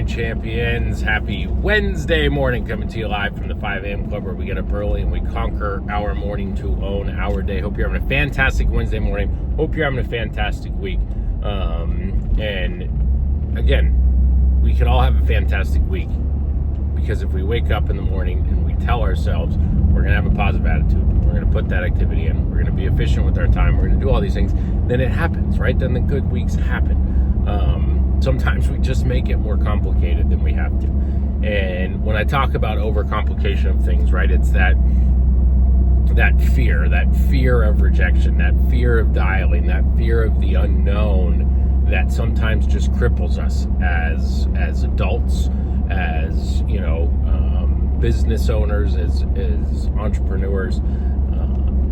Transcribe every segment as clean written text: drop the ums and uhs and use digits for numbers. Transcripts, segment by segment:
morning, champions. Happy Wednesday morning, coming to you live from the 5 a.m. club, where we get up early and we conquer our morning to own our day. Hope you're having a fantastic Wednesday morning. Hope you're having a fantastic week. And again, we can all have a fantastic week, because if we wake up in the morning and we tell ourselves we're going to have a positive attitude, we're going to put that activity in, we're going to be efficient with our time, we're going to do all these things, then it happens, right? Then the good weeks happen. Sometimes we just make it more complicated than we have to. And when I talk about overcomplication of things, right, it's that fear of rejection, that fear of dialing, that fear of the unknown that sometimes just cripples us as adults, as business owners, as entrepreneurs.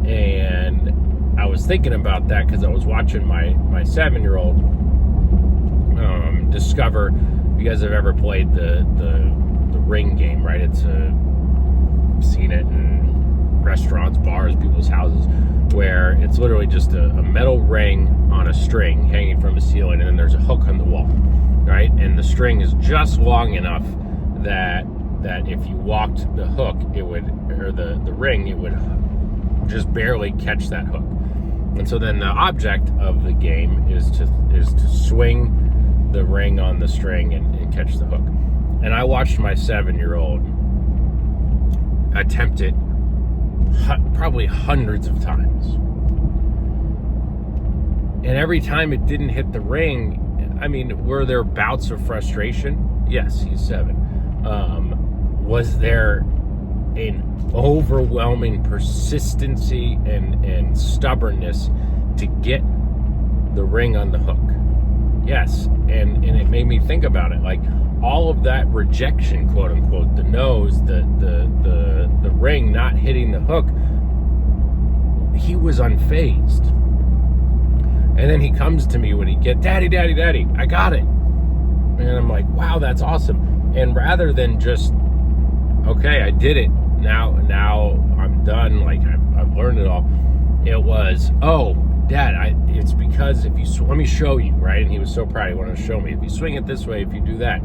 And I was thinking about that because I was watching my 7-year-old discover. If you guys have ever played the ring game, right? It's seen it in restaurants, bars, people's houses, where it's literally just a metal ring on a string hanging from a ceiling, and then there's a hook on the wall, right? And the string is just long enough that if you walked the hook, it would, or the ring, it would just barely catch that hook. And so then the object of the game is to swing the ring on the string and catch the hook. And I watched my 7-year-old attempt it probably hundreds of times. And every time it didn't hit the ring, I mean, were there bouts of frustration? Yes, he's 7. Was there an overwhelming persistency and stubbornness to get the ring on the hook? Yes. And it made me think about it. Like, all of that rejection, quote unquote, the no's, the ring not hitting the hook, he was unfazed. And then he comes to me when he gets, Daddy, I got it. And I'm like, wow, that's awesome. And rather than just, okay, I did it, now I'm done, like I've learned it all, it was, oh, Dad, it's because if you, let me show you, right? And he was so proud, he wanted to show me, if you swing it this way, if you do that.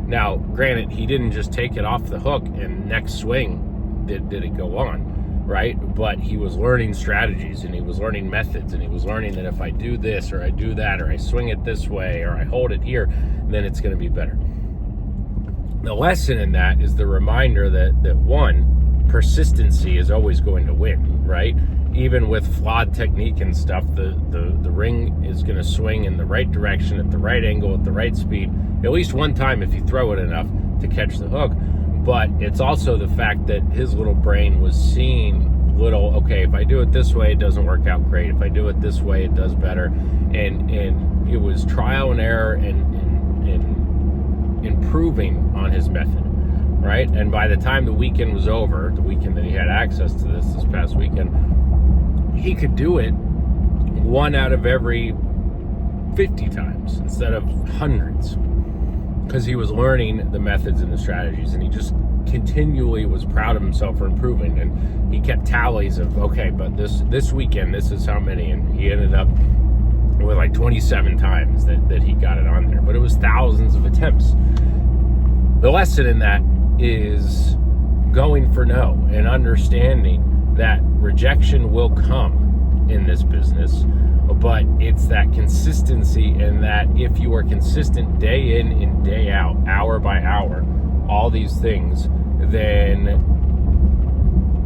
Now, granted, he didn't just take it off the hook and next swing did it go on, right? But he was learning strategies, and he was learning methods, and he was learning that if I do this or I do that, or I swing it this way, or I hold it here, then it's going to be better. The lesson in that is the reminder that one, persistency is always going to win, right? Even with flawed technique and stuff, the ring is going to swing in the right direction, at the right angle, at the right speed, at least one time if you throw it enough to catch the hook. But it's also the fact that his little brain was seeing okay, if I do it this way, it doesn't work out great. If I do it this way, it does better. And it was trial and error and improving on his method, right? And by the time the weekend was over, the weekend that he had access to this past weekend, he could do it 1 out of every 50 times instead of hundreds, because he was learning the methods and the strategies, and he just continually was proud of himself for improving. And he kept tallies of, okay, but this weekend, this is how many, and he ended up with like 27 times that he got it on there, but it was thousands of attempts. The lesson in that is going for no and understanding that rejection will come in this business, but it's that consistency, and that if you are consistent day in and day out, hour by hour, all these things, then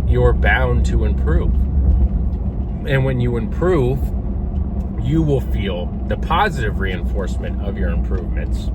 you're bound to improve. And when you improve, you will feel the positive reinforcement of your improvements,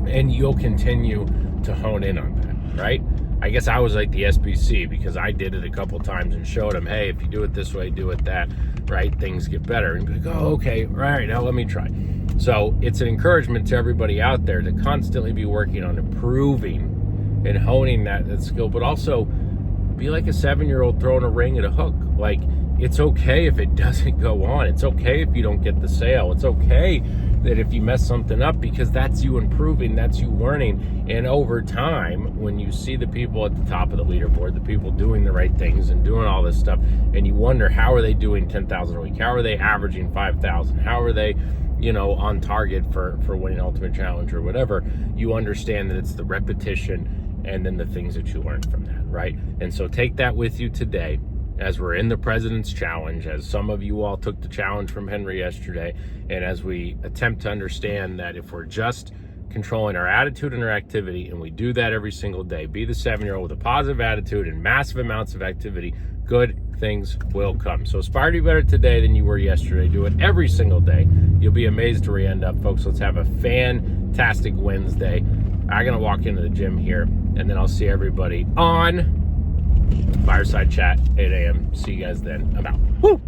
and you'll continue to hone in on that, right? I guess I was like the SBC, because I did it a couple times and showed him, hey, if you do it this way, do it that, right, things get better. And be like, oh, okay, all right, now let me try. So it's an encouragement to everybody out there to constantly be working on improving and honing that skill, but also be like a 7-year-old throwing a ring at a hook. Like, it's okay if it doesn't go on. It's okay if you don't get the sale. It's okay that if you mess something up, because that's you improving, that's you learning. And over time, when you see the people at the top of the leaderboard, the people doing the right things and doing all this stuff, and you wonder, how are they doing 10,000 a week? How are they averaging 5,000? How are they, on target for winning Ultimate Challenge or whatever, you understand that it's the repetition and then the things that you learned from that, right? And so take that with you today as we're in the President's Challenge, as some of you all took the challenge from Henry yesterday, and as we attempt to understand that if we're just controlling our attitude and our activity, and we do that every single day, be the 7-year-old with a positive attitude and massive amounts of activity, good things will come. So aspire to be better today than you were yesterday. Do it every single day. You'll be amazed where you end up, folks. Let's have a fantastic Wednesday. I'm going to walk into the gym here, and then I'll see everybody on Fireside Chat, 8 a.m. See you guys then. I'm out. Woo!